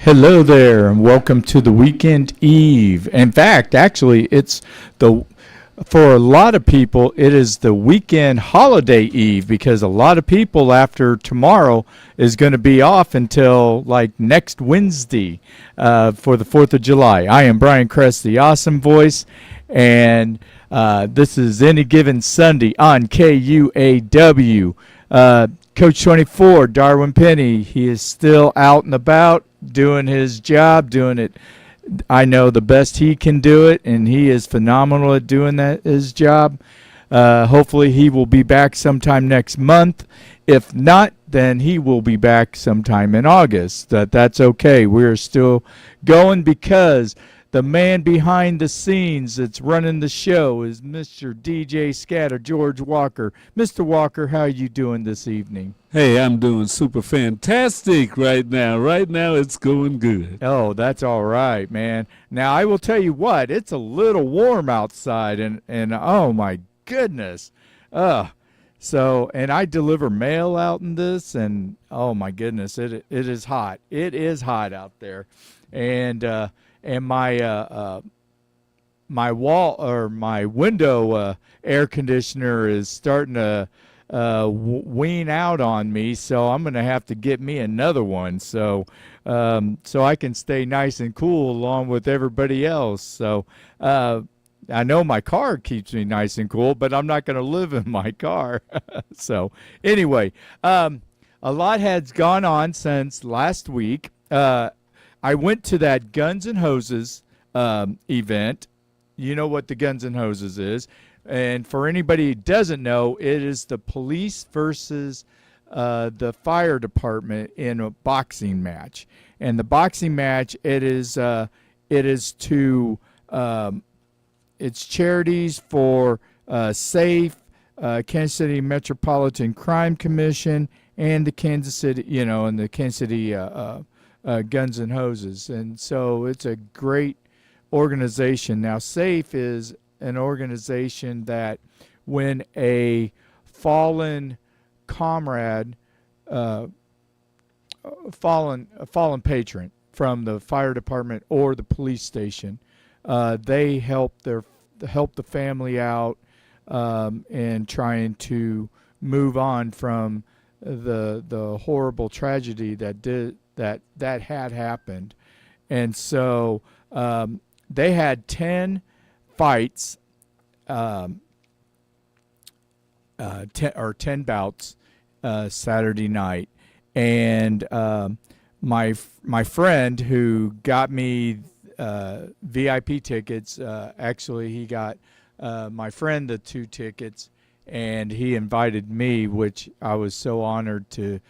Hello there, and welcome to the weekend eve. In fact, actually, it's the for a lot of people, it is the weekend holiday eve because a lot of people after tomorrow is going to be off until like next Wednesday for the 4th of July. I am Brian Kress, the awesome voice, and this is Any Given Sunday on KUAW. Coach 24, Darwin Penny, he is still out and about doing his job, doing it. I know the best he can do it, and he is phenomenal at doing his job. Hopefully he will be back sometime next month. If not, then he will be back sometime in August. That's okay. We're still going because the man behind the scenes that's running the show is Mr. DJ Scatter, George Walker. Mr. Walker, how are you doing this evening? Hey, I'm doing super fantastic right now. Right now, it's going good. Oh, that's all right, man. Now, I will tell you what, it's a little warm outside, and oh, my goodness. And I deliver mail out in this, and oh, my goodness, it is hot. It is hot out there. And my wall or my window air conditioner is starting to wean out on me, so I'm going to have to get me another one so I can stay nice and cool along with everybody else. So I know my car keeps me nice and cool, but I'm not going to live in my car. So anyway, a lot has gone on since last week. I went to that Guns and Hoses event. You know what the Guns and Hoses is. And for anybody who doesn't know, it is the police versus the fire department in a boxing match. And the boxing match, it's charities for SAFE, Kansas City Metropolitan Crime Commission, and the Kansas City, and the Kansas City Guns and Hoses. And so it's a great organization. Now, SAFE is an organization that when a fallen comrade, a fallen patron from the fire department or the police station, they help the family out and trying to move on from the horrible tragedy that had happened. And so they had 10 fights, 10 bouts Saturday night. And my friend who got me VIP tickets, actually he got my friend the 2 tickets, and he invited me, which I was so honored to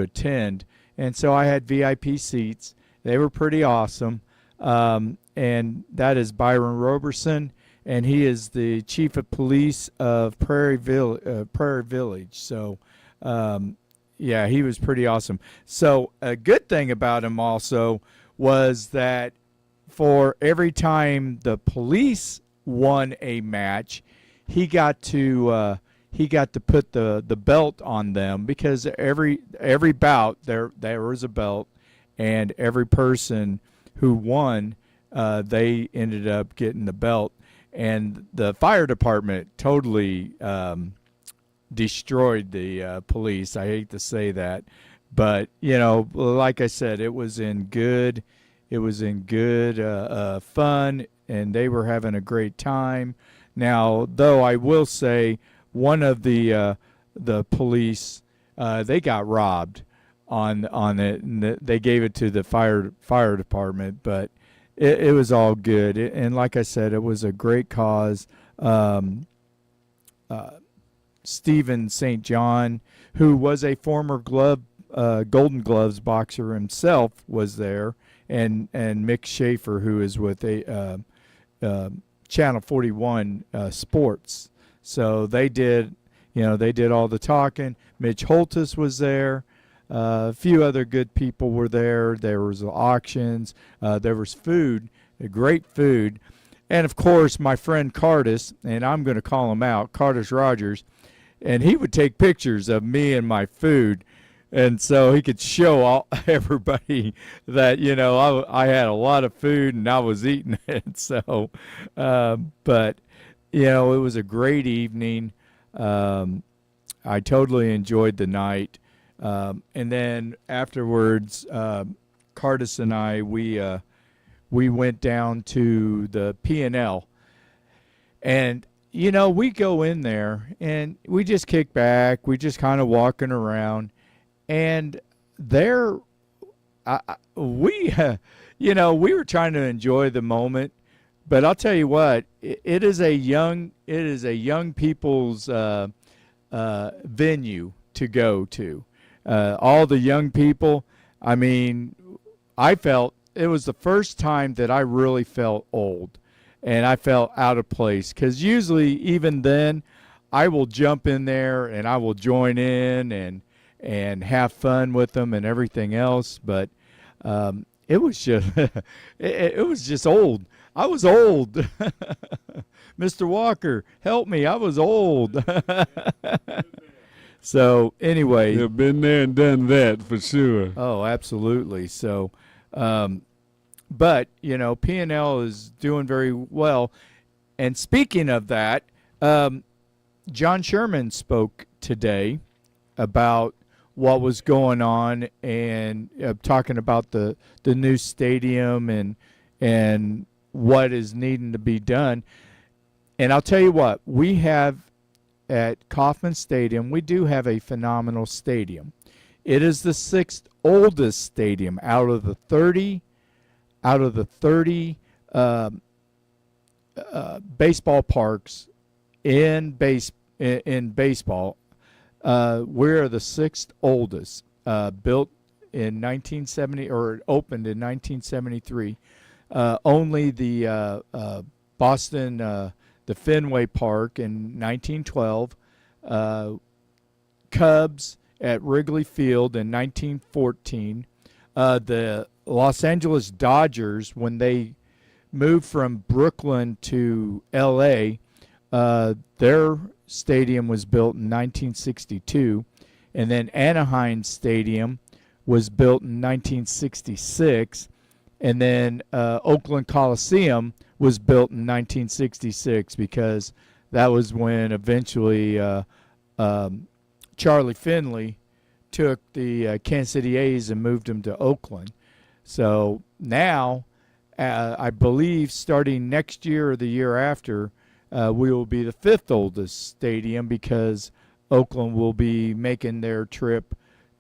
attend. And so I had VIP seats. They were pretty awesome. And that is Byron Roberson, and he is the chief of police of Prairie Village. So, yeah, he was pretty awesome. So a good thing about him also was that for every time the police won a match, he got to put the belt on them, because every bout there was a belt, and every person who won, they ended up getting the belt. And the fire department totally destroyed the police. I hate to say that, but like I said, it was in good fun, and they were having a great time. Now, though, I will say one of the police, they got robbed on it, and they gave it to the fire department, but it was all good. And like I said, it was a great cause. Stephen St. John, who was a former Golden Gloves boxer himself, was there, and Mick Schaefer, who is with a Channel 41 Sports. So they did all the talking. Mitch Holtis was there. A few other good people were there. There was auctions. There was food, great food. And, of course, my friend Cardis, and I'm going to call him out, Cardis Rogers, and he would take pictures of me and my food. and so he could show all everybody that I had a lot of food and I was eating it. So, but it was a great evening. Um, I totally enjoyed the night, and then afterwards, Cardis and I we went down to the P&L, and we go in there and we just kick back. We just kind of walking around, and there, we, we were trying to enjoy the moment. But I'll tell you what, it is a young people's venue to go to. All the young people. I mean, I felt it was the first time that I really felt old, and I felt out of place. Because usually, even then, I will jump in there and I will join in and have fun with them and everything else. But it was just it was just old. I was old. Mr. Walker, help me. I was old. So anyway, You've been there and done that for sure. oh, absolutely. So, but P&L is doing very well. And speaking of that, John Sherman spoke today about what was going on and talking about the new stadium and what is needing to be done. And I'll tell you what, we have at Kauffman Stadium, we do have a phenomenal stadium. It is the sixth oldest stadium out of the 30 baseball parks in baseball. We're the sixth oldest, built in 1970 or opened in 1973. Only the Boston, the Fenway Park in 1912, Cubs at Wrigley Field in 1914, the Los Angeles Dodgers, when they moved from Brooklyn to L.A., their stadium was built in 1962, and then Anaheim Stadium was built in 1966, and then Oakland Coliseum was built in 1966 because that was when eventually Charlie Finley took the Kansas City A's and moved them to Oakland. So now, I believe starting next year or the year after, we will be the fifth oldest stadium because Oakland will be making their trip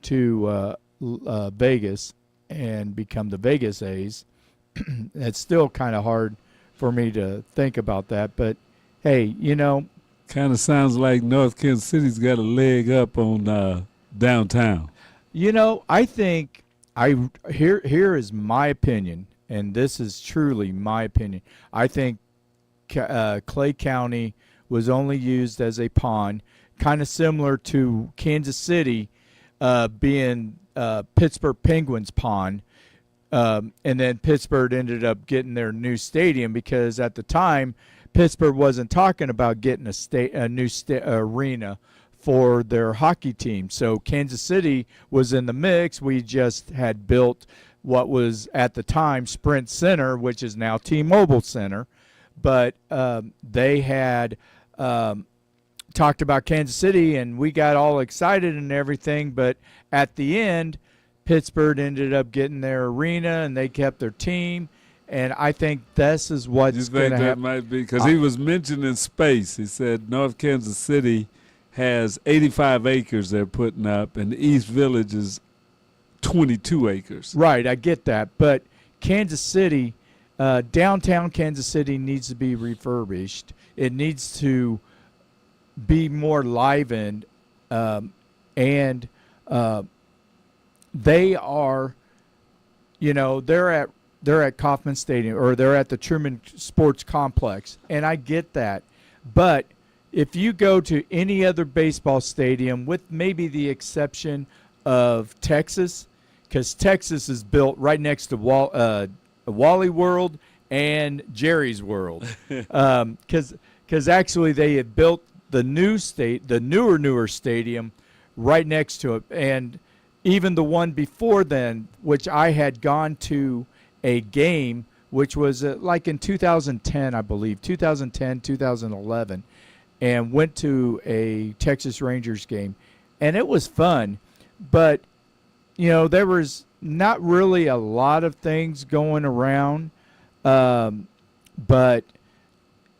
to Vegas and become the Vegas A's. It's still kind of hard for me to think about that, but hey, Kind of sounds like North Kansas City's got a leg up on downtown. I think here is my opinion, and this is truly my opinion. I think Clay County was only used as a pawn, kind of similar to Kansas City being Pittsburgh Penguins pawn. And then Pittsburgh ended up getting their new stadium because at the time Pittsburgh wasn't talking about getting a new arena for their hockey team. So Kansas City was in the mix. We just had built what was at the time Sprint Center, which is now T-Mobile Center. But they had talked about Kansas City, and we got all excited and everything. But at the end, Pittsburgh ended up getting their arena, and they kept their team. And I think this is what's going to happen. You think that might be? Because he was mentioning space. He said North Kansas City has 85 acres they're putting up, and the East Village is 22 acres. Right, I get that. But Kansas City, downtown Kansas City needs to be refurbished. It needs to be more livened, and they are, they're at Kauffman Stadium, or they're at the Truman Sports Complex, and I get that. But if you go to any other baseball stadium, with maybe the exception of Texas, because Texas is built right next to Wally World and Jerry's World, because actually they had built the newer stadium right next to it, and even the one before then, which I had gone to a game, which was like in 2010, I believe, 2010, 2011, and went to a Texas Rangers game, and it was fun, but there was not really a lot of things going around, but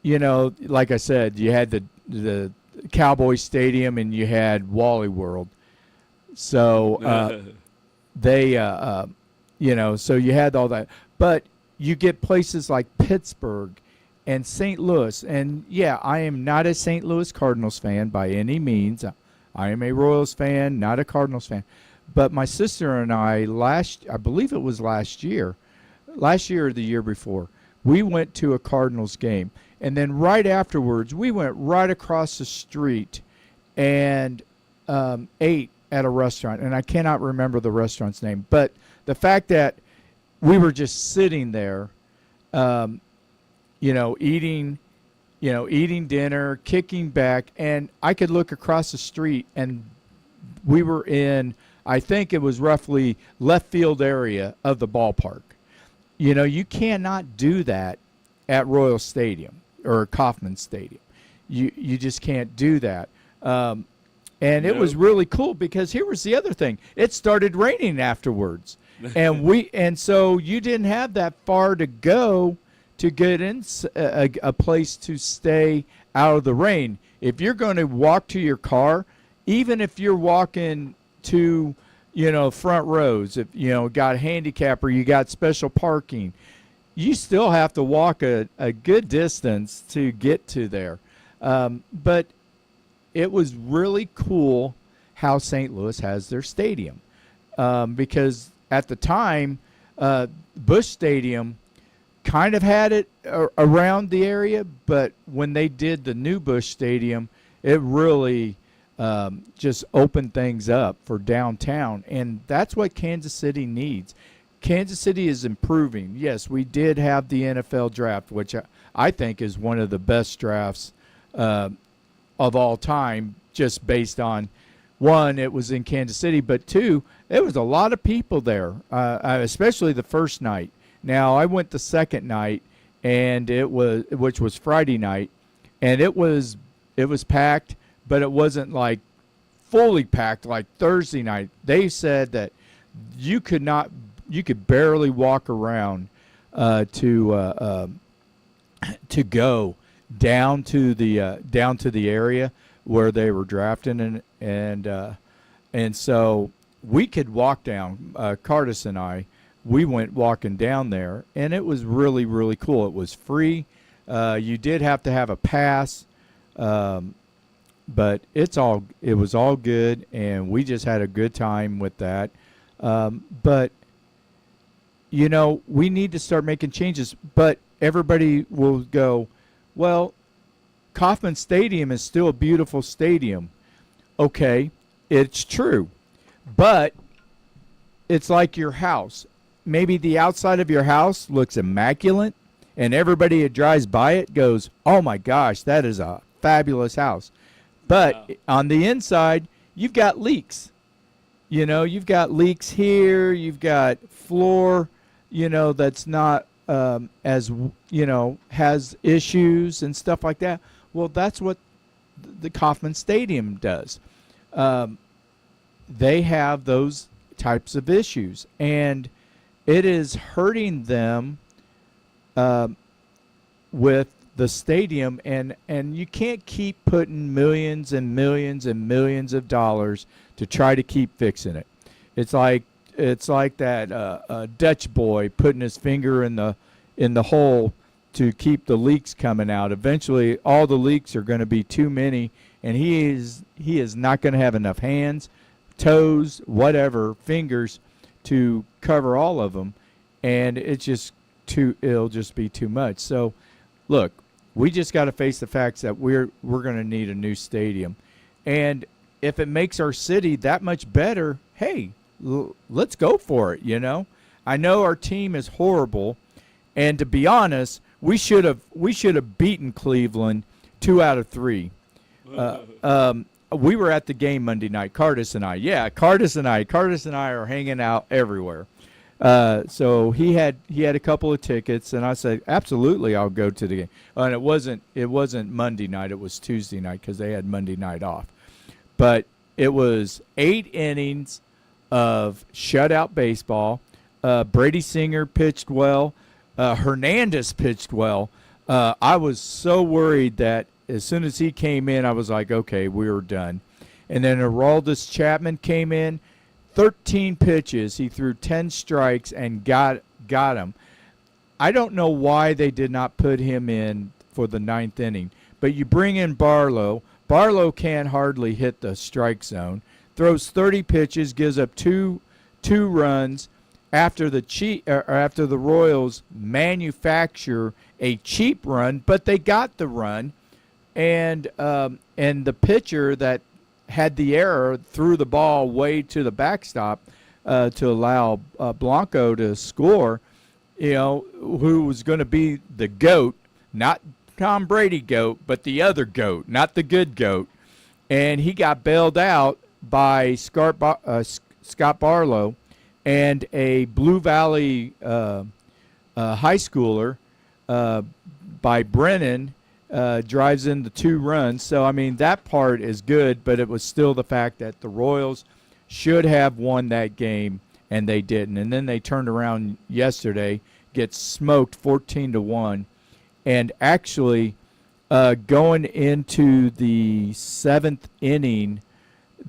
like I said, you had the Cowboy Stadium and you had Wally World, so they so you had all that, but you get places like Pittsburgh and St. Louis, and yeah, I am not a St. Louis Cardinals fan by any means. I am a Royals fan, not a Cardinals fan. But my sister and I I believe it was last year or the year before, we went to a Cardinals game. And then right afterwards, we went right across the street and ate at a restaurant. And I cannot remember the restaurant's name. But the fact that we were just sitting there, eating dinner, kicking back, and I could look across the street, and we were in, I think it was roughly left field area of the ballpark. You cannot do that at Royal Stadium or Kauffman Stadium. You just can't do that. And it was really cool because here was the other thing. It started raining afterwards. And so you didn't have that far to go to get in a place to stay out of the rain. If you're going to walk to your car, even if you're walking to, front rows, if, got a handicap or you got special parking, you still have to walk a good distance to get to there. But it was really cool how St. Louis has their stadium, because at the time, Busch Stadium kind of had it around the area, but when they did the new Busch Stadium, it really just opened things up for downtown, and that's what Kansas City needs. Kansas City is improving. Yes, we did have the NFL draft, which I think is one of the best drafts of all time, just based on, one, it was in Kansas City, but two, there was a lot of people there, especially the first night. Now, I went the second night, which was Friday night, and it was packed, but it wasn't like fully packed like Thursday night. They said that you could barely walk around to go down to the area where they were drafting, and so we could walk down. Cardis and I, we went walking down there, and it was really, really cool. It was free. You did have to have a pass, but it was all good, and we just had a good time with that. But we need to start making changes. But everybody will go, well, Kauffman Stadium is still a beautiful stadium. Okay, it's true, but it's like your house. Maybe the outside of your house looks immaculate, and everybody that drives by it goes, oh my gosh, that is a fabulous house. But on the inside, you've got leaks. You've got leaks here, you've got floor, that's not has issues and stuff like that. Well, that's what the Kauffman Stadium does. They have those types of issues, and it is hurting them with the stadium, and you can't keep putting millions and millions and millions of dollars to try to keep fixing it. It's like that Dutch boy putting his finger in the hole to keep the leaks coming out. Eventually, all the leaks are going to be too many, and he is not going to have enough hands, toes, whatever, fingers to cover all of them, and it'll just be too much. So, look, we just got to face the facts that we're going to need a new stadium, and if it makes our city that much better, hey, let's go for it. I know our team is horrible, and to be honest, we should have beaten Cleveland 2 out of 3. we were at the game Monday night. Cardis and I, Cardis and I are hanging out everywhere. So he had a couple of tickets, and I said, absolutely, I'll go to the game. And it wasn't Monday night; it was Tuesday night because they had Monday night off. But it was 8 innings of shutout baseball. Brady Singer pitched well. Hernandez pitched well. I was so worried that as soon as he came in, I was like, okay, we were done. And then Aroldis Chapman came in, 13 pitches. He threw 10 strikes and got him. I don't know why they did not put him in for the 9th inning. But you bring in Barlow. Barlow can't hardly hit the strike zone. Throws 30 pitches, gives up two runs after the Royals manufacture a cheap run, but they got the run, and the pitcher that had the error threw the ball way to the backstop to allow Blanco to score. Who was going to be the GOAT, not Tom Brady GOAT, but the other GOAT, not the good GOAT, and he got bailed out by Scott Barlow, and a Blue Valley high schooler by Brennan drives in the 2 runs. So, I mean, that part is good, but it was still the fact that the Royals should have won that game, and they didn't. And then they turned around yesterday, get smoked 14-1, and actually going into the 7th inning,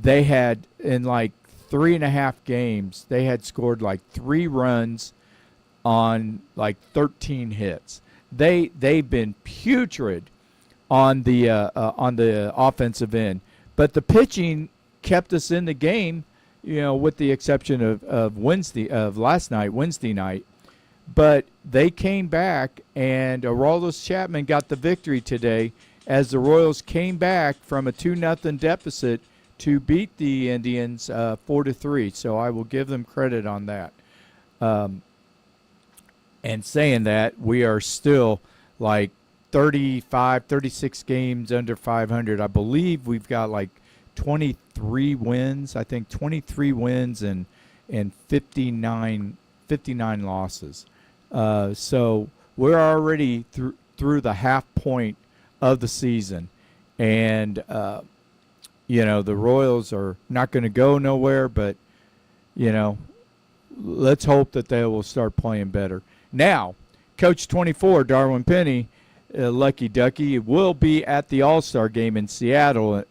they had in like 3.5 games, they had scored like 3 runs on like 13 hits. They've been putrid on the offensive end, but the pitching kept us in the game. With the exception of Wednesday night. But they came back, and Aroldis Chapman got the victory today as the Royals came back from a 2-0 deficit to beat the Indians 4-3. So I will give them credit on that. And saying that, we are still like 36 games under 500. I believe we've got like 23 wins. I think 23 wins and 59 losses. So we're already through the half point of the season, and the Royals are not going to go nowhere. But let's hope that they will start playing better. Now, Coach 24, Darwin Penny, Lucky Ducky, will be at the All-Star game in Seattle.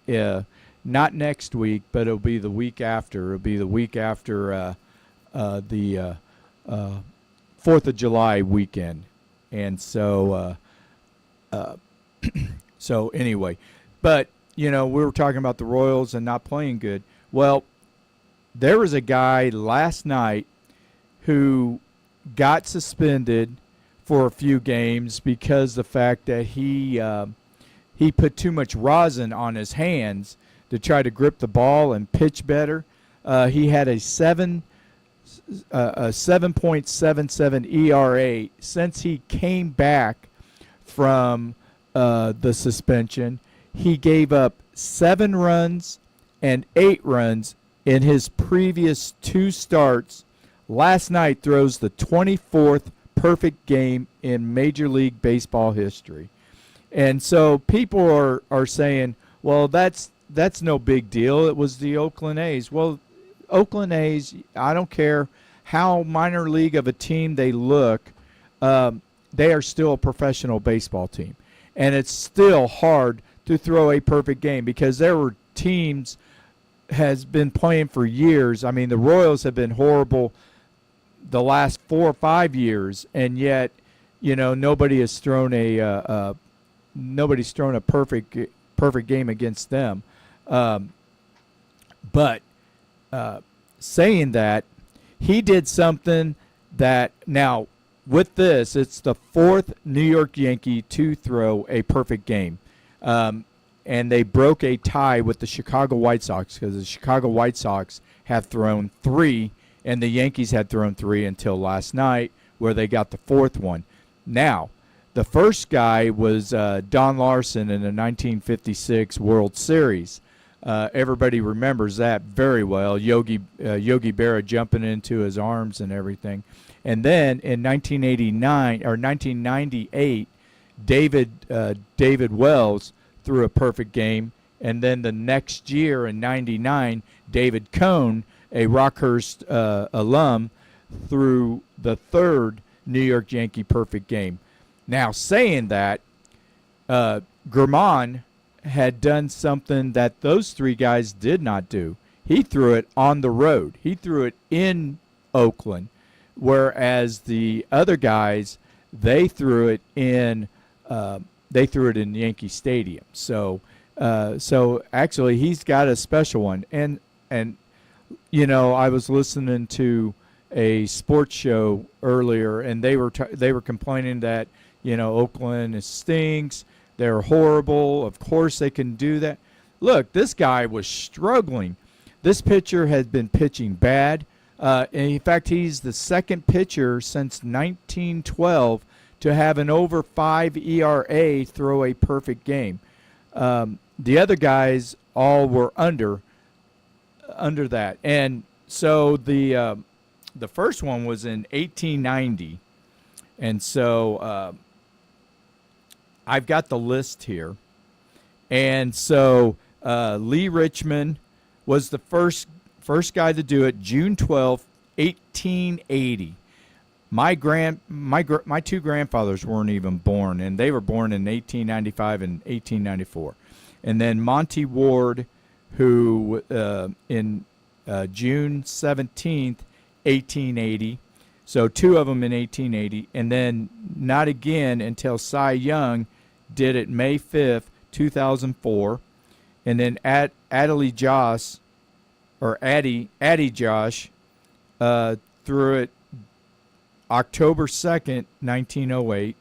Not next week, but it'll be the week after. It'll be the week after the 4th of July weekend. And so so anyway. But, we were talking about the Royals and not playing good. Well, there was a guy last night who got suspended for a few games because the fact that he put too much rosin on his hands to try to grip the ball and pitch better. He had a 7.77 ERA since he came back from the suspension. He gave up 7 runs and 8 runs in his previous 2 starts. Last night throws the 24th perfect game in Major League Baseball history. And so people are saying, well, that's no big deal. It was the Oakland A's. Well, Oakland A's, I don't care how minor league of a team they look, they are still a professional baseball team. And it's still hard to throw a perfect game because there were teams has been playing for years. I mean, the Royals have been horrible the last 4 or 5 years, and yet, nobody has thrown a perfect game against them. But saying that, he did something that now with this, it's the 4th New York Yankee to throw a perfect game. And they broke a tie with the Chicago White Sox because the Chicago White Sox have thrown 3, and the Yankees had thrown 3 until last night where they got the 4th one. Now, the first guy was Don Larson in the 1956 World Series. Everybody remembers that very well. Yogi Berra jumping into his arms and everything. And then in 1989 or 1998, David Wells threw a perfect game. And then the next year in '99, David Cohn, a Rockhurst alum, threw the third New York Yankee perfect game. Now, saying that, Germán had done something that those three guys did not do. He threw it on the road. He threw it in Oakland, whereas the other guys, they threw it in Yankee Stadium. So actually, he's got a special one. And I was listening to a sports show earlier, and they were complaining that Oakland stinks. They're horrible. Of course they can do that. Look, this guy was struggling. This pitcher has been pitching bad. In fact, he's the second pitcher since 1912 to have an over 5 ERA throw a perfect game. The other guys all were under that. And so the first one was in 1890. And so I've got the list here. And so Lee Richmond was the first guy to do it, June 12th, 1880. My two grandfathers weren't even born, and they were born in 1895 and 1894. And then Monty Ward, who in June 17th, 1880. So two of them in 1880. And then not again until Cy Young did it May 5th, 2004. And then Adley Josh threw it October 2nd, 1908.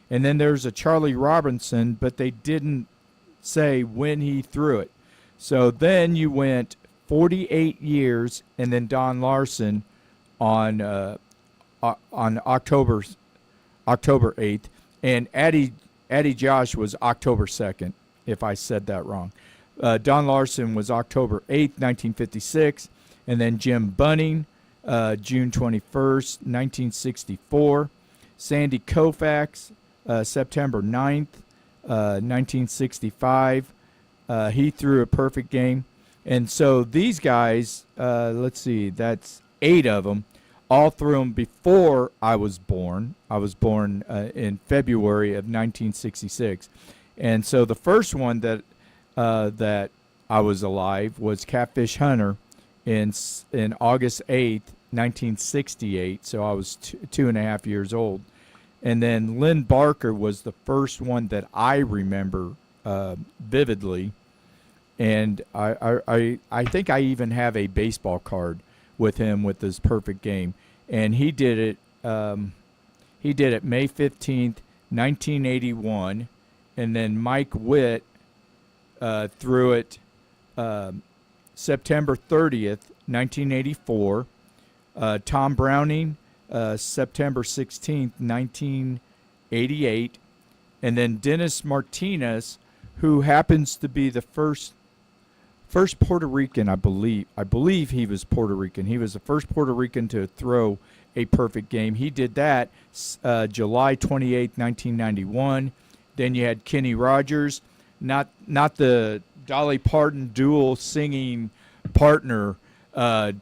And then there's a Charlie Robinson, but they didn't say when he threw it. So then you went 48 years, and then Don Larson on October 8th, and Addy Josh was October 2nd, if I said that wrong. Don Larson was October 8th, 1956, and then Jim Bunning, June 21st, 1964. Sandy Koufax, September 9th, 1965. He threw a perfect game. And so these guys, let's see, that's 8 of them, all threw them before I was born. I was born in February of 1966. And so the first one that I was alive was Catfish Hunter in August 8th, 1968. So I was 2.5 years old. And then Lynn Barker was the first one that I remember vividly. And I think I even have a baseball card with him with this perfect game. And he did it May 15th, 1981. And then Mike Witt threw it September 30th, 1984. Tom Browning, September 16th, 1988. And then Dennis Martinez, who happens to be the first Puerto Rican, I believe. I believe he was Puerto Rican. He was the first Puerto Rican to throw a perfect game. He did that July 28th, 1991. Then you had Kenny Rogers, not the Dolly Parton dual singing partner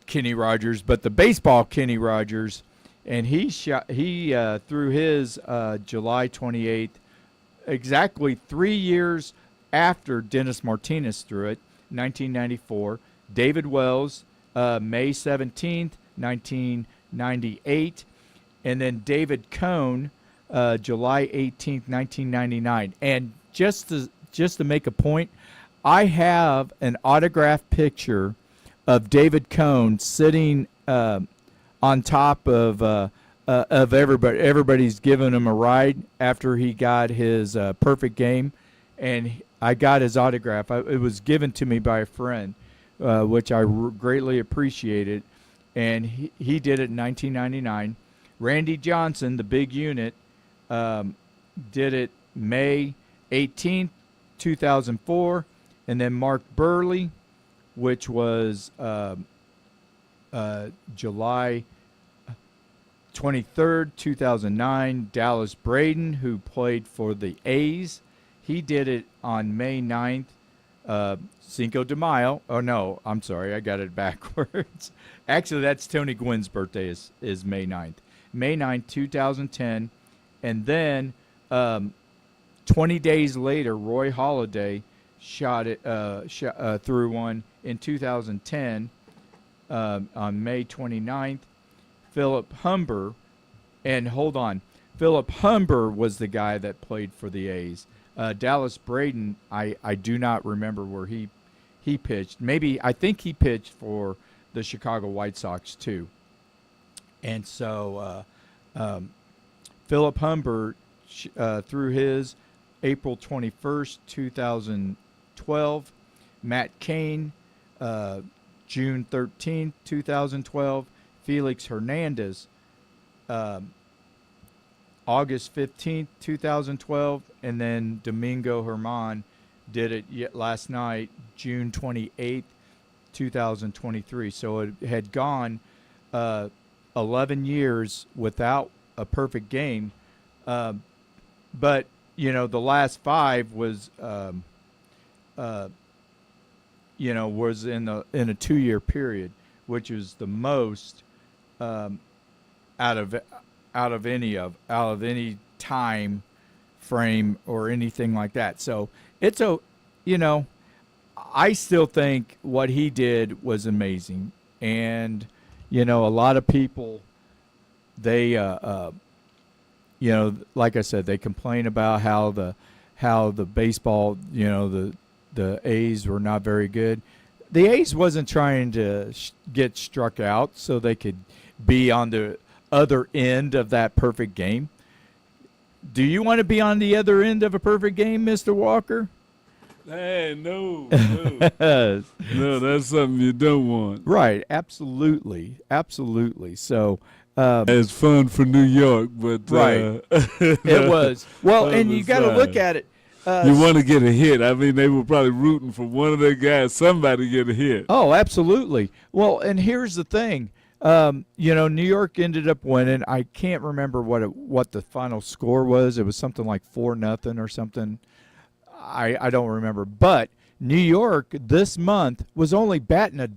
Kenny Rogers, but the baseball Kenny Rogers, and he threw his July 28th, exactly 3 years after Dennis Martinez threw it, 1994. David Wells, May 17th, 1998. And then David Cohn, July 18th, 1999. And just to make a point, I have an autographed picture of David Cohn sitting on top of everybody. Everybody's giving him a ride after he got his perfect game, and I got his autograph. It was given to me by a friend, which I greatly appreciated, and he did it in 1999. Randy Johnson, the big unit, did it May 18th, 2004, and then Mark Burley, which was July 23rd, 2009. Dallas Braden, who played for the A's, he did it on May 9th. Cinco de Mayo. Oh, no, I'm sorry. I got it backwards. Actually, that's Tony Gwynn's birthday is May 9th. May 9th, 2010. And then 20 days later, Roy Halladay threw one in 2010 on May 29th. Philip Humber, and hold on, Philip Humber was the guy that played for the A's. Dallas Braden, I do not remember where he pitched. I think he pitched for the Chicago White Sox too. And so Philip Humber threw his April 21st, 2012. Matt Cain, June 13th, 2012. Felix Hernandez, August 15th, 2012. And then Domingo Herman did it last night, June 28th, 2023. So it had gone 11 years without a perfect game. But, the last 5 was, was in a 2-year period, which was the most out of any time frame or anything like that. So it's I still think what he did was amazing. And, a lot of people, they, like I said, they complain about how the baseball, the A's were not very good. The A's wasn't trying to get struck out so they could be on the other end of that perfect game. Do you want to be on the other end of a perfect game, Mr. Walker? Hey, no. No, that's something you don't want. Right, absolutely. So it's fun for New York, but right. It was. Well, and you got to look at it. You want to get a hit. I mean, they were probably rooting for one of their guys, somebody to get a hit. Oh, absolutely. Well, and here's the thing. New York ended up winning. I can't remember what the final score was. It was something like 4-0 or something. I don't remember. But New York this month was only batting a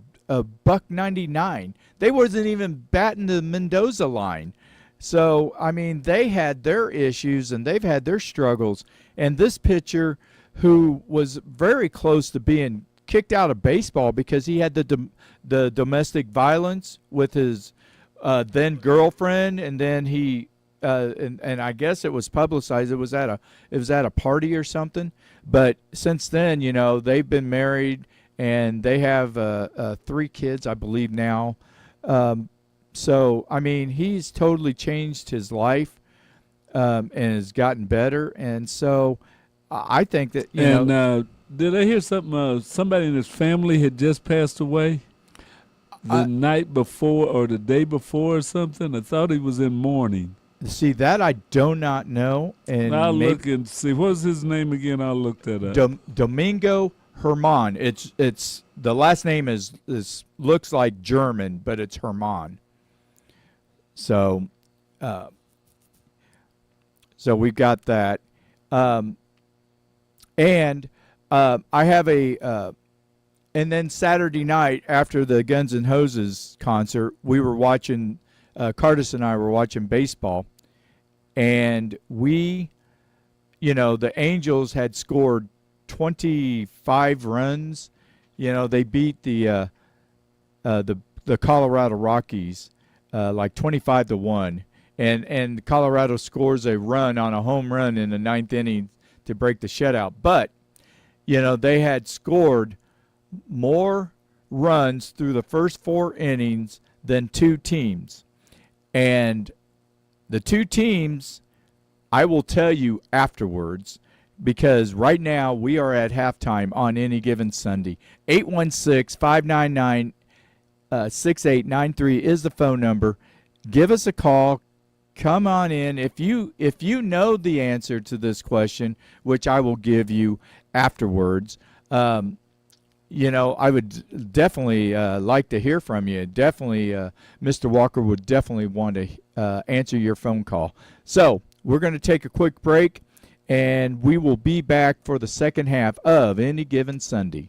$1.99. They wasn't even batting the Mendoza line. So, I mean, they had their issues and they've had their struggles. And this pitcher, who was very close to being kicked out of baseball because he had the domestic violence with his then girlfriend, and then he and I guess it was publicized. It was at a party or something. But since then, they've been married and they have 3 kids, I believe now. So, I mean, he's totally changed his life and has gotten better. And so I think that, did I hear something? Somebody in his family had just passed away the night before or the day before or something? I thought he was in mourning. See, that I do not know. And I'll look and see. What's his name again? I'll look that up. Domingo Herman. It's the last name is looks like German, but it's Herman. So, we've got that, and I have and then Saturday night after the Guns N' Roses concert, we were watching. Curtis and I were watching baseball, and the Angels had scored 25 runs. They beat the Colorado Rockies. Like 25-1, and Colorado scores a run on a home run in the 9th inning to break the shutout. But they had scored more runs through the first 4 innings than 2 teams, and the 2 teams, I will tell you afterwards, because right now we are at halftime on any given Sunday. 816-599. 6893 is the phone number. Give us a call. Come on in. If you know the answer to this question, which I will give you afterwards, I would definitely like to hear from you. Definitely, Mr. Walker would definitely want to answer your phone call. So we're going to take a quick break, and we will be back for the second half of Any Given Sunday.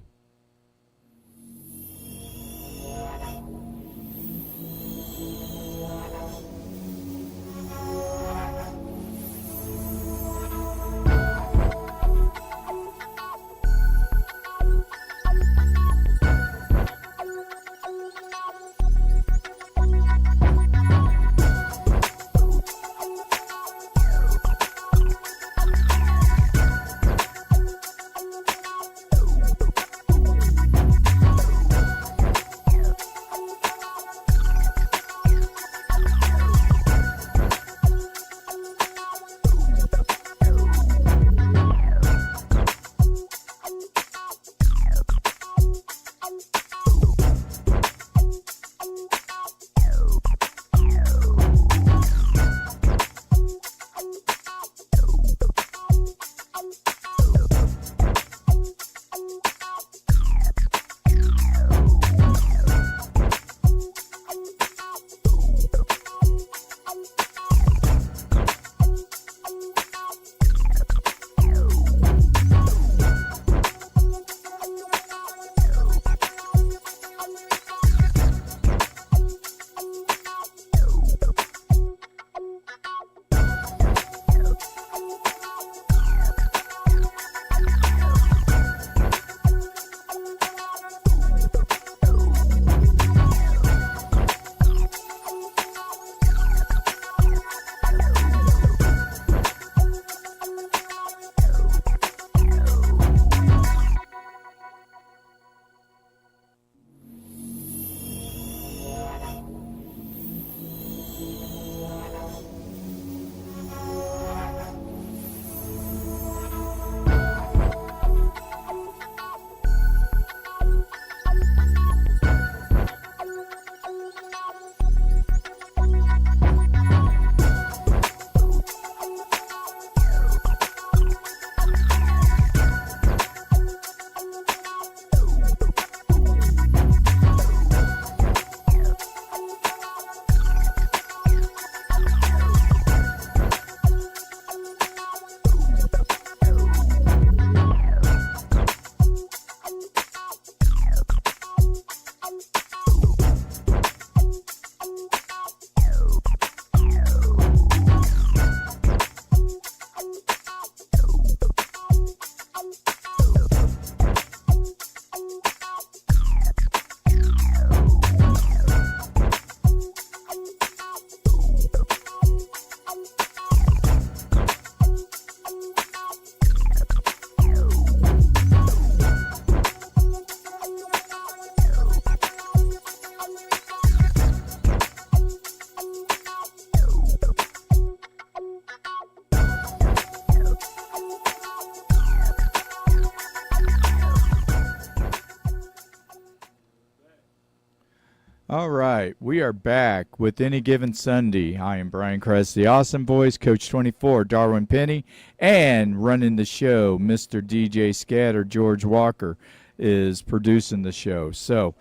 All right, we are back with Any Given Sunday. I am Brian Kress, the Awesome Boys, Coach 24, Darwin Penny, and running the show, Mr. DJ Scatter, George Walker, is producing the show. So,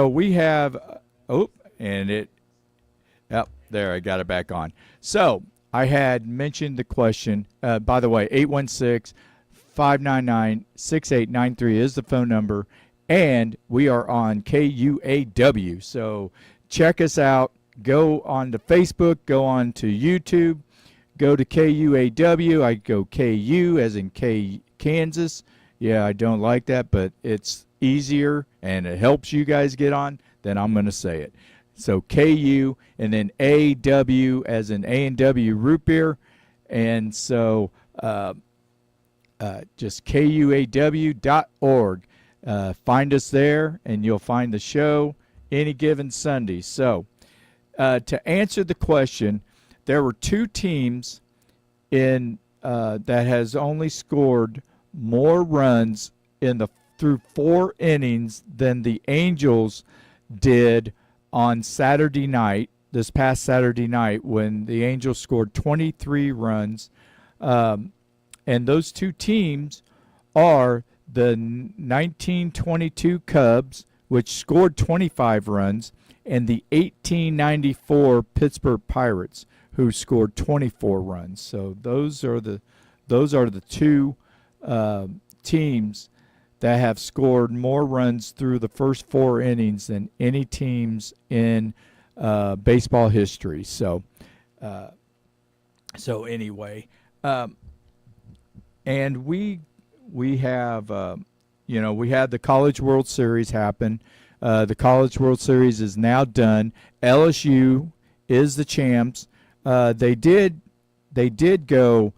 we have, there, I got it back on. So, I had mentioned the question, by the way, 816-599-6893 is the phone number. And we are on KUAW. So check us out. Go on to Facebook. Go on to YouTube. Go to KUAW. I go KU as in Kansas. Yeah, I don't like that, but it's easier and it helps you guys get on, then I'm going to say it. So KU and then AW as in A&W root beer. And so just KUAW.org. Find us there, and you'll find the show Any Given Sunday. So, to answer the question, there were two teams in that has only scored more runs through 4 innings than the Angels did on Saturday night. This past Saturday night, when the Angels scored 23 runs, and those two teams are the 1922 Cubs, which scored 25 runs, and the 1894 Pittsburgh Pirates, who scored 24 runs. So those are the two teams that have scored more runs through the first 4 innings than any teams in baseball history. So anyway, and we have we had the College World Series happen. The College World Series is now done. LSU is the champs. They did go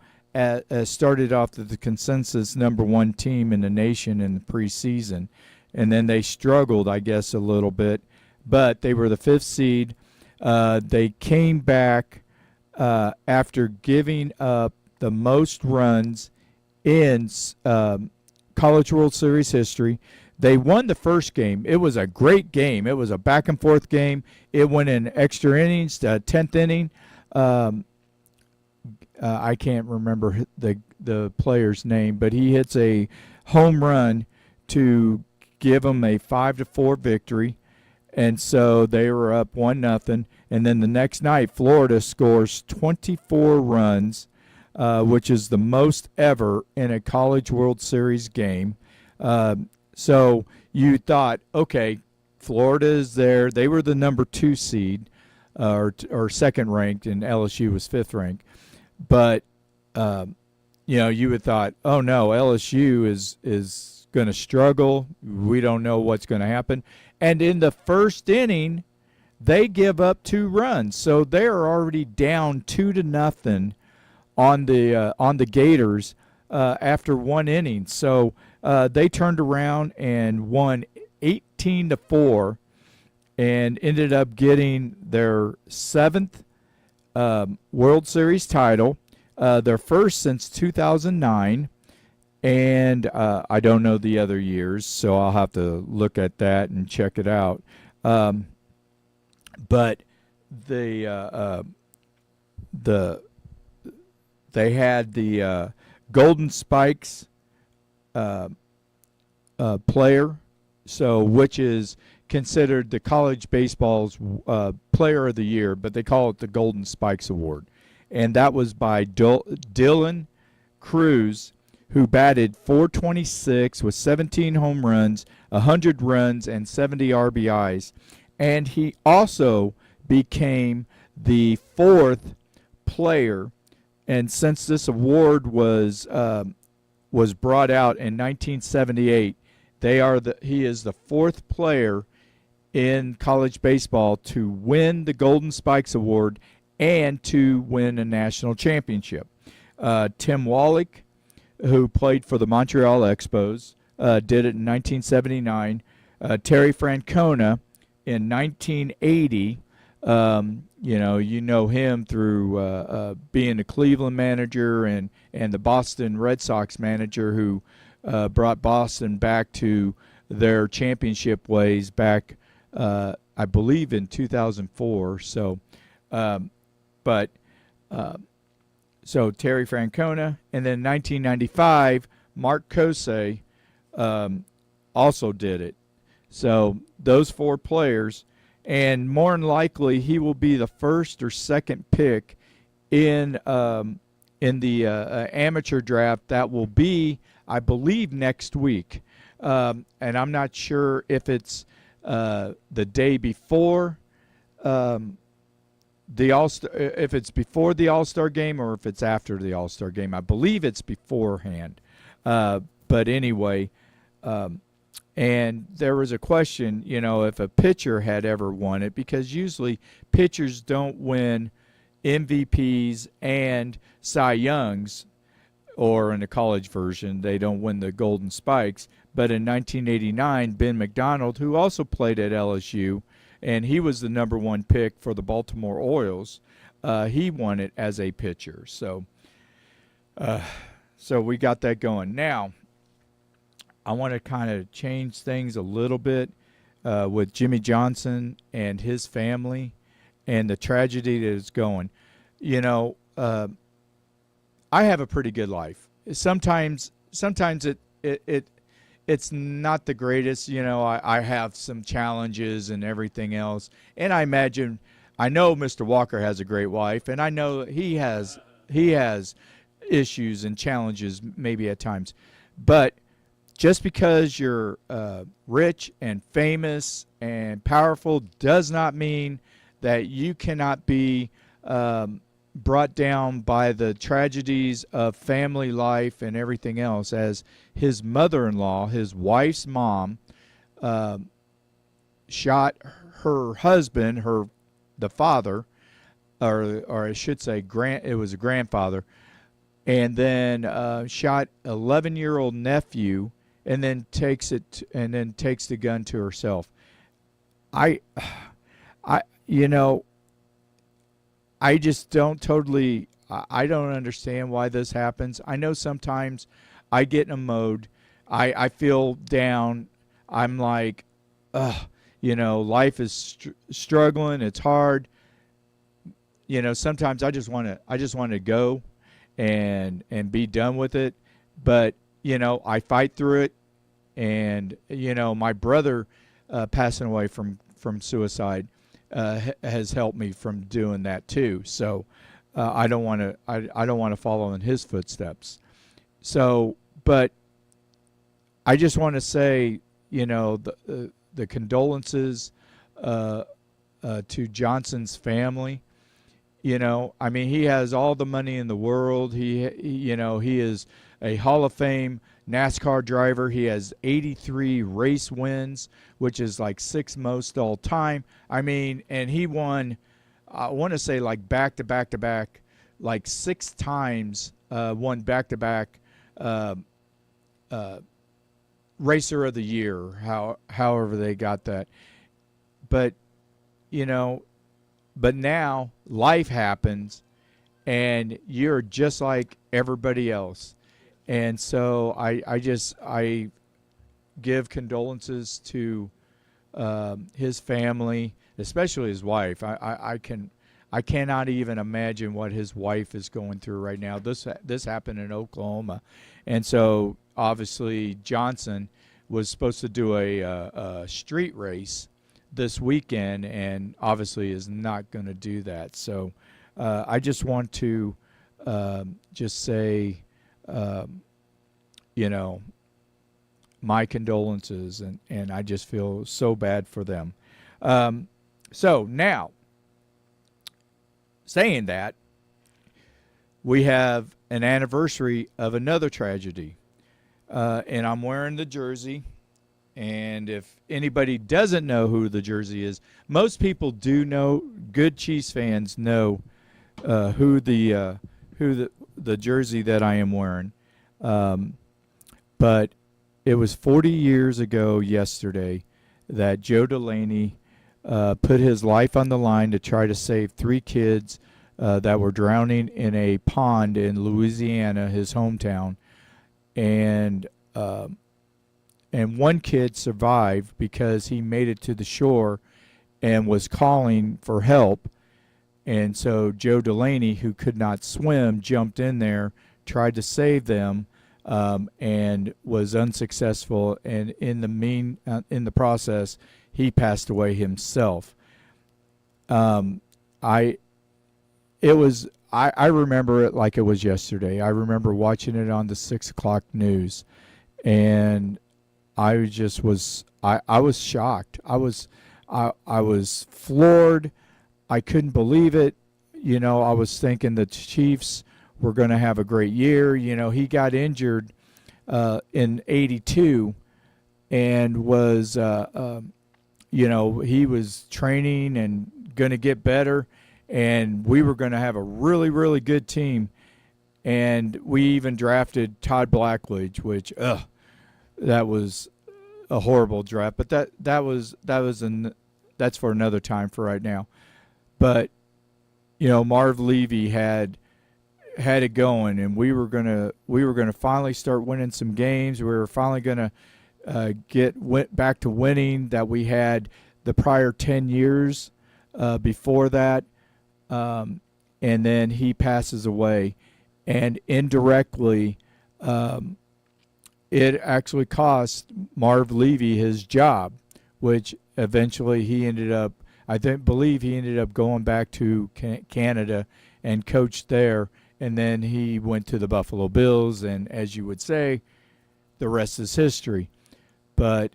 started off the consensus number one team in the nation in the preseason, and then they struggled, I guess, a little bit, but they were the 5th seed. They came back after giving up the most runs in College World Series history. They won the first game. It was a great game. It was a back and forth game. It went in extra innings, 10th inning. I can't remember the player's name, but he hits a home run to give them a 5-4 victory, and so they were up 1-0. And then the next night, Florida scores 24 runs, which is the most ever in a College World Series game. So you thought, okay, Florida is there. They were the number 2 seed, or second ranked, and LSU was 5th ranked. But you would thought, oh no, LSU is going to struggle. We don't know what's going to happen. And in the first inning, they give up 2 runs, so they are already down 2-0 on the Gators after 1 inning. So they turned around and won 18-4, and ended up getting their 7th World Series title, their first since 2009, and I don't know the other years, so I'll have to look at that and check it out. But they had the Golden Spikes player, so which is considered the college baseball's player of the year, but they call it the Golden Spikes Award. And that was by Dylan Cruz, who batted .426 with 17 home runs, 100 runs, and 70 RBIs. And he also became the 4th player. And since this award was brought out in 1978, he is the 4th player in college baseball to win the Golden Spikes Award and to win a national championship. Tim Wallach, who played for the Montreal Expos, did it in 1979. Terry Francona in 1980. You know him through being the Cleveland manager and the Boston Red Sox manager, who brought Boston back to their championship ways back, I believe, in 2004. So, so Terry Francona, and then in 1995, Mark Kosei also did it. So those 4 players, and more than likely he will be the 1st or 2nd pick in the amateur draft that will be, I believe, next week. And I'm not sure if it's the day before the All-Star, if it's before the All-Star game or if it's after the All-Star game. I believe it's beforehand. But anyway, and there was a question, if a pitcher had ever won it, because usually pitchers don't win MVPs and Cy Youngs, or in the college version, they don't win the Golden Spikes. But in 1989, Ben McDonald, who also played at LSU, and he was the number 1 pick for the Baltimore Orioles, he won it as a pitcher. So we got that going. Now, I want to kind of change things a little bit with Jimmy Johnson and his family and the tragedy that is going. I have a pretty good life. Sometimes it it's not the greatest. I have some challenges and everything else. And I know Mr. Walker has a great wife, and I know he has issues and challenges maybe at times. But just because you're rich and famous and powerful does not mean that you cannot be brought down by the tragedies of family life and everything else. As his mother-in-law, his wife's mom, shot her husband, the father, or I should say, it was a grandfather, and then shot 11-year-old nephew, and then takes the gun to herself. I, I, you know, I just don't totally. I don't understand why this happens. I know sometimes I get in a mode. I feel down. I'm like, ugh. Life is struggling. It's hard. Sometimes I just want to go and be done with it. But I fight through it. And my brother passing away from suicide has helped me from doing that too. So I don't want to I don't want to follow in his footsteps. So, but I just want to say, the condolences to Johnson's family. I mean, he has all the money in the world. He is a Hall of Fame NASCAR driver. He has 83 race wins, which is like sixth most all time. I mean, and he won, I want to say like back to back to back, like 6 times, won back to back Racer of the Year, however they got that. But, but now life happens and you're just like everybody else. And so I give condolences to his family, especially his wife. I cannot even imagine what his wife is going through right now. This happened in Oklahoma, and so obviously Johnson was supposed to do a street race this weekend, and obviously is not going to do that. So I just want to just say, my condolences, and I just feel so bad for them. So now, saying that, we have an anniversary of another tragedy. And I'm wearing the jersey. And if anybody doesn't know who the jersey is, most people do know. Good Chiefs fans know who the jersey that I am wearing. But it was 40 years ago yesterday that Joe Delaney put his life on the line to try to save 3 kids that were drowning in a pond in Louisiana, his hometown. And one kid survived because he made it to the shore and was calling for help. And so Joe Delaney, who could not swim, jumped in there, tried to save them, and was unsuccessful. And in the process, he passed away himself. I remember it like it was yesterday. I remember watching it on the 6 o'clock news, and I just was I was shocked. I was floored. I couldn't believe it. I was thinking the Chiefs were going to have a great year. He got injured in '82 and was he was training and going to get better, and we were going to have a really, really good team. And we even drafted Todd Blackledge, which that was a horrible draft. But that's for another time. For right now. But Marv Levy had it going, and we were gonna finally start winning some games. We were finally gonna went back to winning that we had the prior 10 years before that, and then he passes away, and indirectly it actually cost Marv Levy his job, which eventually he ended up, believe he ended up going back to Canada and coached there. And then he went to the Buffalo Bills, and as you would say, the rest is history. But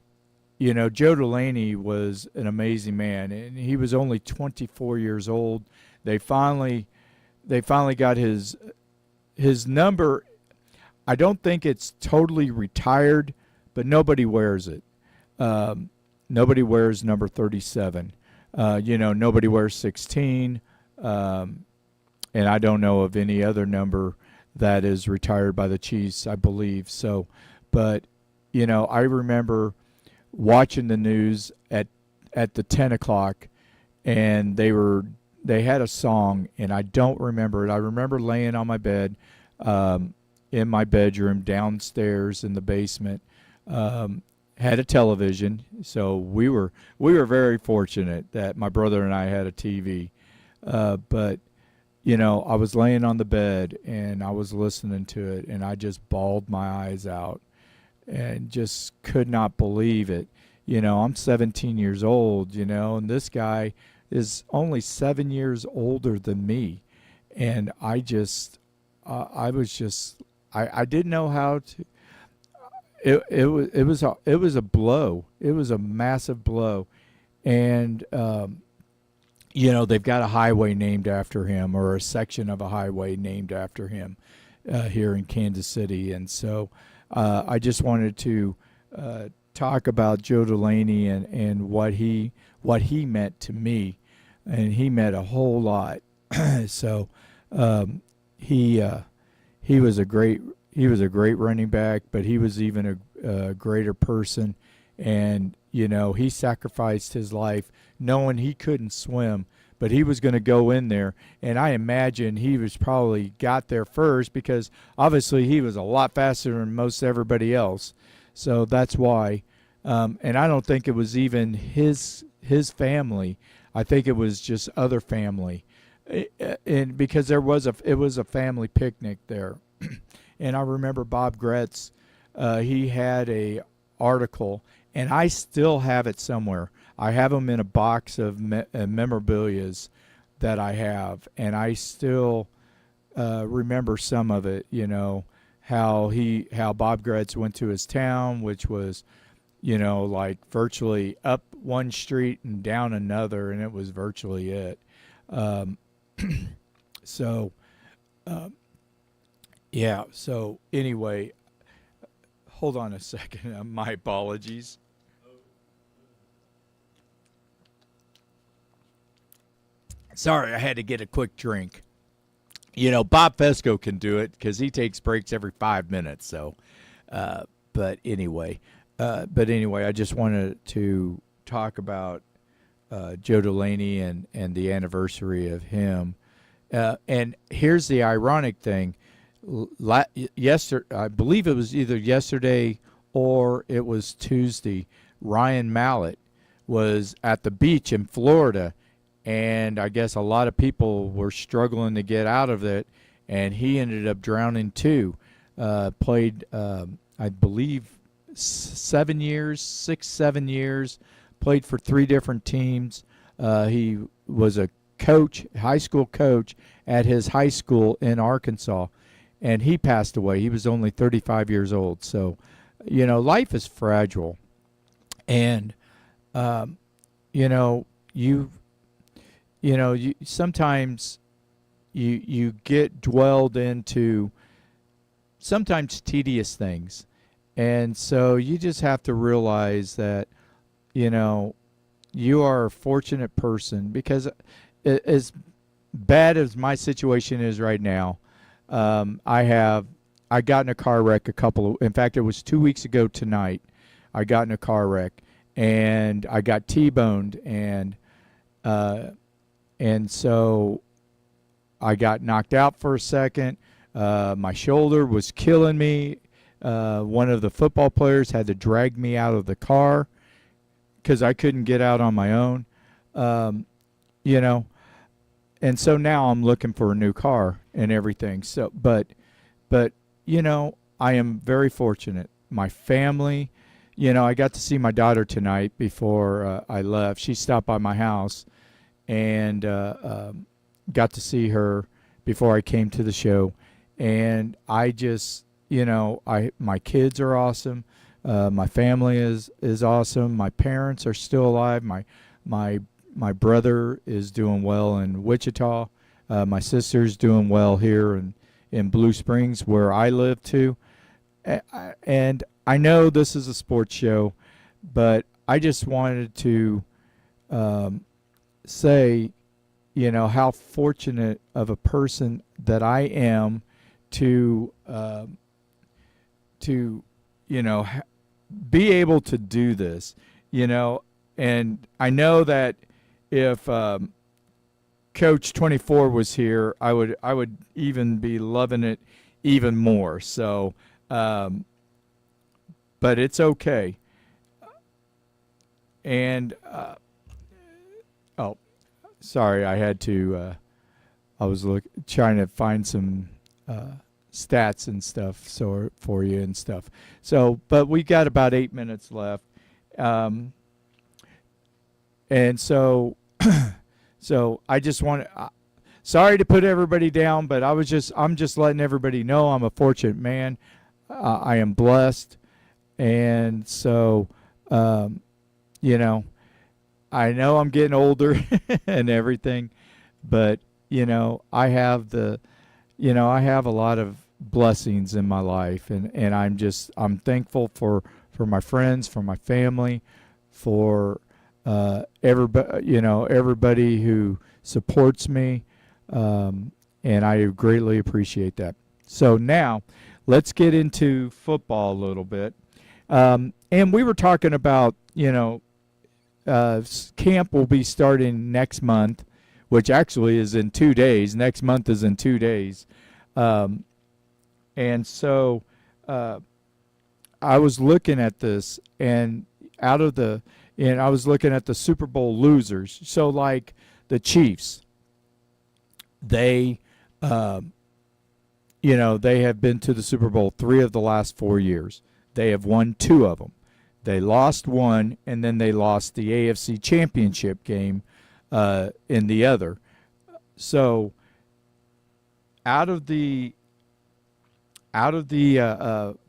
Joe Delaney was an amazing man, and he was only 24 years old. They finally got his number. I don't think it's totally retired, but nobody wears it. Nobody wears number 37. Nobody wears 16. And I don't know of any other number that is retired by the Chiefs, I believe. So, but, I remember watching the news at the 10 o'clock, and they had a song, and I don't remember it. I remember laying on my bed in my bedroom downstairs in the basement, had a television. So we were very fortunate that my brother and I had a TV. But I was laying on the bed and I was listening to it, and I just bawled my eyes out and just could not believe it. I'm 17 years old, and this guy is only 7 years older than me. And I didn't know how to. It was a blow. It was a massive blow, and they've got a highway named after him, or a section of a highway named after him here in Kansas City. And so I just wanted to talk about Joe Delaney and what he meant to me, and he meant a whole lot. So he was a great running back, but he was even a greater person. And he sacrificed his life knowing he couldn't swim, but he was going to go in there. And I imagine he was probably got there first, because obviously he was a lot faster than most everybody else. So that's why. And I don't think it was even his family. I think it was just other family. And because it was a family picnic there. And I remember Bob Gretz, he had a article, and I still have it somewhere. I have them in a box of memorabilias that I have, and I still remember some of it. How Bob Gretz went to his town, which was, like virtually up one street and down another, and it was virtually it. Yeah, so anyway, hold on a second. My apologies. Sorry, I had to get a quick drink. Bob Fesco can do it because he takes breaks every 5 minutes. So, but anyway, I just wanted to talk about Joe Delaney and the anniversary of him. And here's the ironic thing. I believe it was either yesterday or it was Tuesday. Ryan Mallett was at the beach in Florida, and I guess a lot of people were struggling to get out of it, and he ended up drowning too. Played, I believe, 7 years, 7 years. Played for 3 different teams. He was a coach, high school coach at his high school in Arkansas. And he passed away. He was only 35 years old. So, life is fragile. And, you sometimes you get dwelled into sometimes tedious things. And so you just have to realize that, you are a fortunate person, because as bad as my situation is right now, I got in a car wreck in fact, it was 2 weeks ago tonight. I got in a car wreck, and I got T-boned, and so I got knocked out for a second. My shoulder was killing me. One of the football players had to drag me out of the car because I couldn't get out on my own. And so now I'm looking for a new car and everything. So, but I am very fortunate my family. You know, I got to see my daughter tonight before I left. She stopped by my house, and got to see her before I came to the show. And I just, you know, my kids are awesome. My family is awesome. My parents are still alive. My brother is doing well in Wichita. My sister's doing well here in Blue Springs, where I live too. And I know this is a sports show, but I just wanted to say, you know, how fortunate of a person that I am to you know, be able to do this, you know. And I know that if Coach 24 was here, I would even be loving it even more. So, but it's okay. And oh, sorry, I had to. I was trying to find some stats and stuff for you and stuff. So, but we got about 8 minutes left, and so so I just want to. Sorry to put everybody down, but I'm just letting everybody know I'm a fortunate man. I am blessed, and so you know, I know I'm getting older and everything, but you know, I have I have a lot of blessings in my life, and I'm thankful for my friends, for my family, for everybody who supports me, and I greatly appreciate that. So now, let's get into football a little bit, and we were talking about camp will be starting next month, which actually is in 2 days. Next month is in 2 days. And so I was looking at this, and I was looking at the Super Bowl losers. So like the Chiefs, they they have been to the Super Bowl 3 of the last 4 years. They have won 2 of them. They lost 1, and then they lost the AFC Championship game in the other. So out of the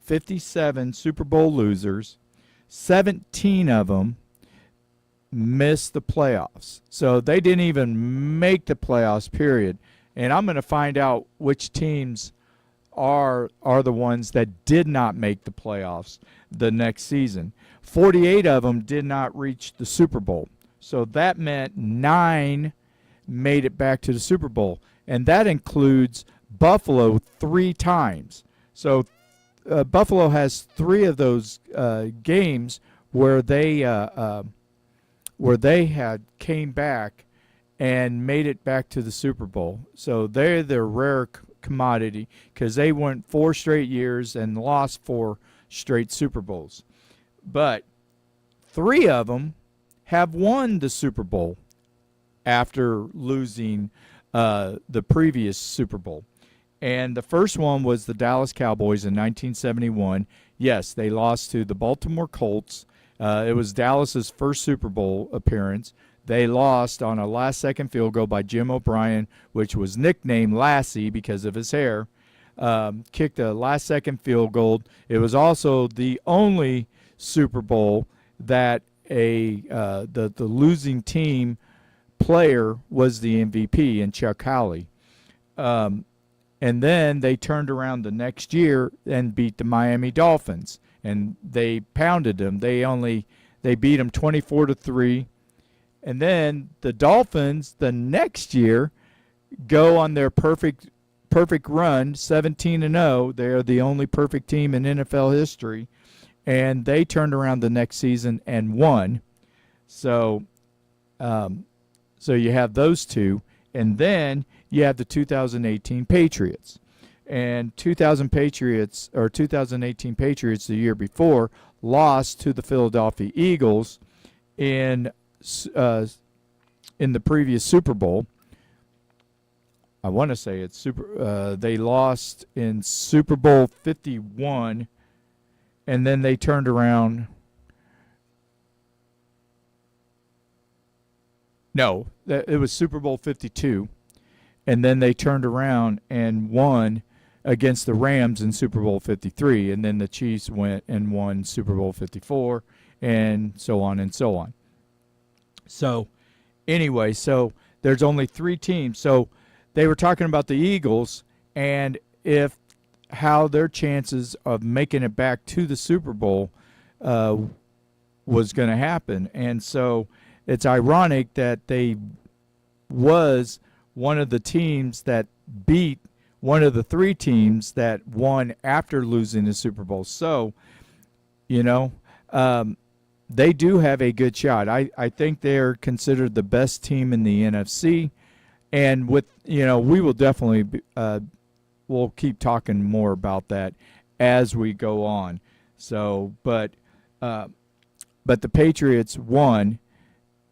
57 Super Bowl losers, 17 of them missed the playoffs. So they didn't even make the playoffs, period. And I'm going to find out which teams are the ones that did not make the playoffs the next season. 48 of them did not reach the Super Bowl. So that meant 9 made it back to the Super Bowl. And that includes Buffalo 3 times. So Buffalo has 3 of those games where they had came back and made it back to the Super Bowl. So they're the rare commodity because they went 4 straight years and lost 4 straight Super Bowls. But 3 of them have won the Super Bowl after losing the previous Super Bowl. And the first one was the Dallas Cowboys in 1971. Yes, they lost to the Baltimore Colts. It was Dallas's first Super Bowl appearance. They lost on a last-second field goal by Jim O'Brien, which was nicknamed Lassie because of his hair. Kicked a last-second field goal. It was also the only Super Bowl that the losing team player was the MVP in Chuck Howley. And then they turned around the next year and beat the Miami Dolphins, and they pounded them. They beat them 24-3. And then the Dolphins the next year go on their perfect run, 17-0. They're the only perfect team in NFL history, and they turned around the next season and won. So you have those 2, and then you have the 2018 Patriots. And 2018 Patriots the year before lost to the Philadelphia Eagles in the previous Super Bowl. I want to say it's they lost in Super Bowl 51, and then they turned around. No, it was Super Bowl 52, and then they turned around and won against the Rams in Super Bowl 53, and then the Chiefs went and won Super Bowl 54, and so on and so on. So, anyway, so there's only 3 teams. So they were talking about the Eagles and how their chances of making it back to the Super Bowl was going to happen. And so it's ironic that they was one of the teams that beat one of the 3 teams that won after losing the Super Bowl. So, they do have a good shot. I think they're considered the best team in the NFC. And we will definitely we'll keep talking more about that as we go on. So, but the Patriots won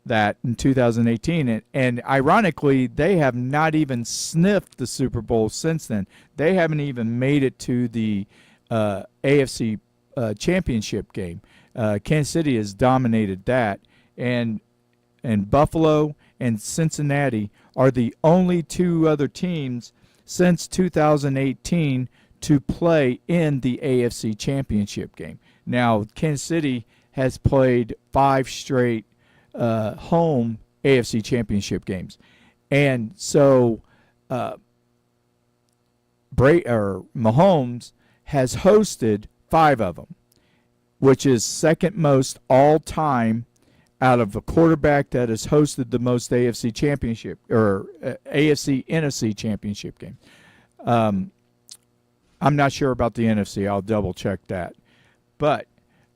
that in 2018, and ironically, they have not even sniffed the Super Bowl since then. They haven't even made it to the AFC championship game. Kansas City has dominated that, and Buffalo and Cincinnati are the only 2 other teams since 2018 to play in the AFC championship game. Now, Kansas City has played 5 straight home AFC championship games, and so Mahomes has hosted 5 of them, which is second most all time out of a quarterback that has hosted the most AFC championship or AFC NFC championship game. I'm not sure about the NFC. I'll double check that, but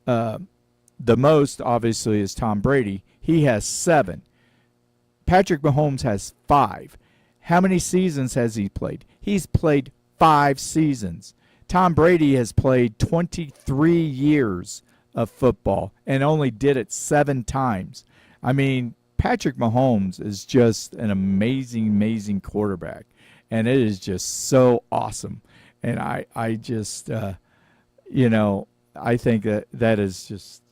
the most obviously is Tom Brady. He has 7. Patrick Mahomes has 5. How many seasons has he played? He's played 5 seasons. Tom Brady has played 23 years of football and only did it 7 times. I mean, Patrick Mahomes is just an amazing, amazing quarterback, and it is just so awesome. And I just, I think that is just,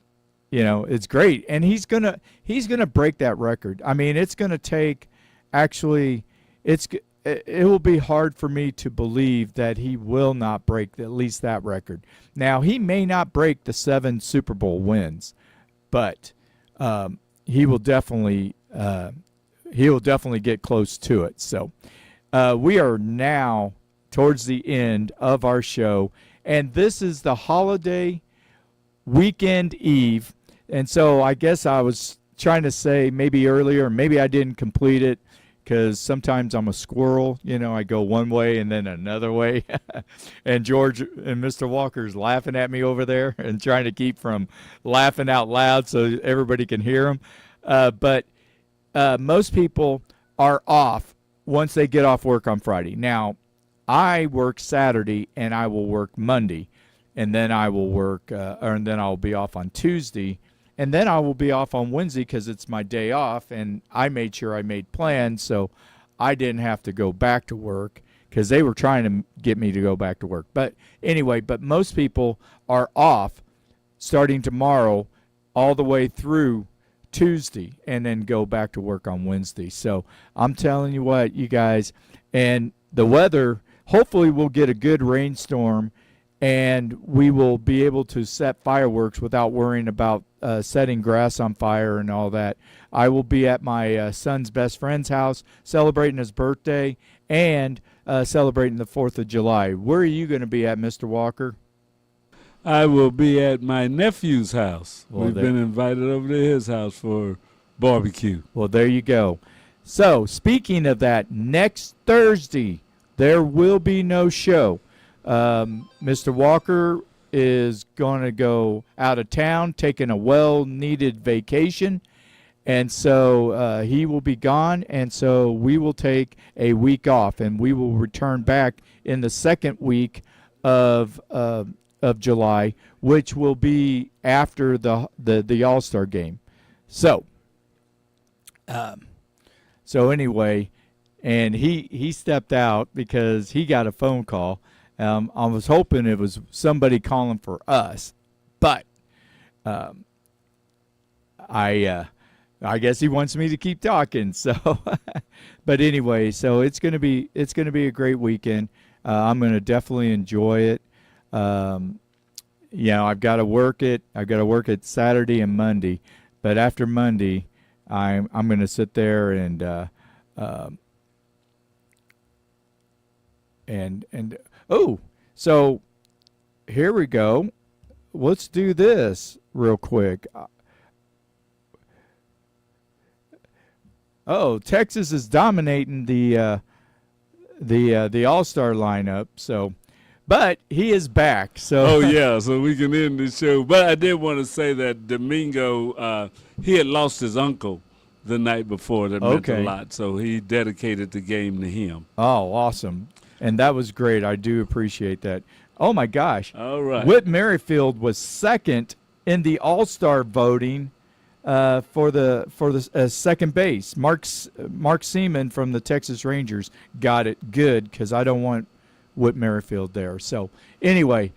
it's great, and he's gonna break that record. I mean, it's gonna take, actually, it will be hard for me to believe that he will not break at least that record. Now, he may not break the 7 Super Bowl wins, but he will definitely get close to it. So we are now towards the end of our show, and this is the holiday weekend eve. And so I guess I was trying to say maybe earlier, maybe I didn't complete it, because sometimes I'm a squirrel. I go one way and then another way. And George and Mr. Walker's laughing at me over there and trying to keep from laughing out loud so everybody can hear them. But most people are off once they get off work on Friday. Now, I work Saturday and I will work Monday, and then I will work, and then I'll be off on Tuesday. And then I will be off on Wednesday because it's my day off, and I made sure I made plans so I didn't have to go back to work because they were trying to get me to go back to work. But anyway, most people are off starting tomorrow all the way through Tuesday and then go back to work on Wednesday. So I'm telling you what, you guys, and the weather, hopefully we'll get a good rainstorm and we will be able to set fireworks without worrying about setting grass on fire and all that. I will be at my son's best friend's house celebrating his birthday and celebrating the 4th of July. Where are you going to be at, Mr. Walker? I will be at my nephew's house. Well, We've been invited over to his house for barbecue. Well, there you go. So, speaking of that, next Thursday, there will be no show. Mr. Walker is going to go out of town, taking a well-needed vacation, and so he will be gone, and so we will take a week off, and we will return back in the second week of July, which will be after the All-Star game. So anyway, and he stepped out because he got a phone call. I was hoping it was somebody calling for us, But I guess he wants me to keep talking. So, but anyway, so it's gonna be a great weekend. I'm gonna definitely enjoy it. I've got to work it. I've got to work it Saturday and Monday, but after Monday, I'm gonna sit there and oh, so here we go. Let's do this real quick. Oh, Texas is dominating the All-Star lineup. So, but he is back. So. Oh yeah, so we can end the show. But I did want to say that Domingo, he had lost his uncle the night before. That meant a lot. So he dedicated the game to him. Oh, awesome! And that was great. I do appreciate that. Oh my gosh! All right. Whit Merrifield was second in the All-Star voting. For the second base, Mark Seaman from the Texas Rangers got it good because I don't want Whit Merrifield there. So anyway,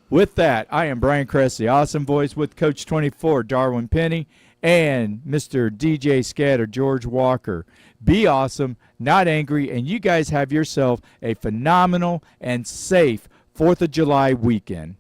with that, I am Brian Kress, the Awesome Voice, with Coach 24 Darwin Penny and Mr. DJ Scatter George Walker. Be awesome, not angry, and you guys have yourself a phenomenal and safe 4th of July weekend.